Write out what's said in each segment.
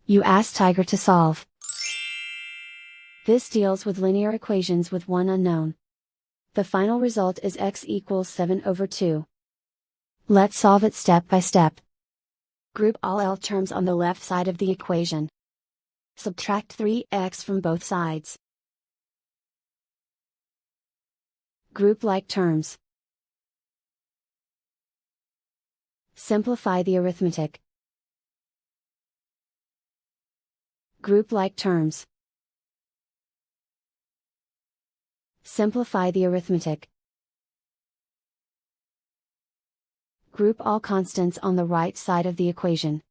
You ask Tiger to solve. This deals with linear equations with one unknown. The final result is x equals 7/2. Let's solve it step by step. Group all L terms on the left side of the equation. Subtract 3x from both sides. Group like terms. Simplify the arithmetic. Group like terms. Simplify the arithmetic. Group all constants on the right side of the equation.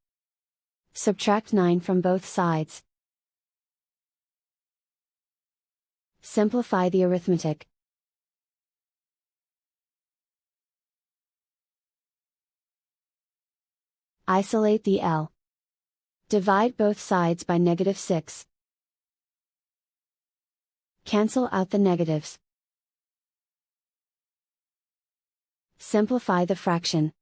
Subtract 9 from both sides. Simplify the arithmetic. Isolate the L. Divide both sides by -6. Cancel out the negatives. Simplify the fraction.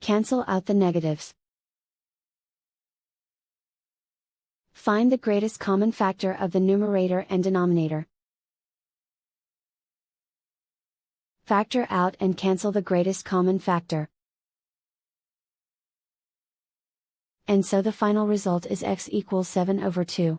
Cancel out the negatives. Find the greatest common factor of the numerator and denominator. Factor out and cancel the greatest common factor. And so the final result is x equals 7/2.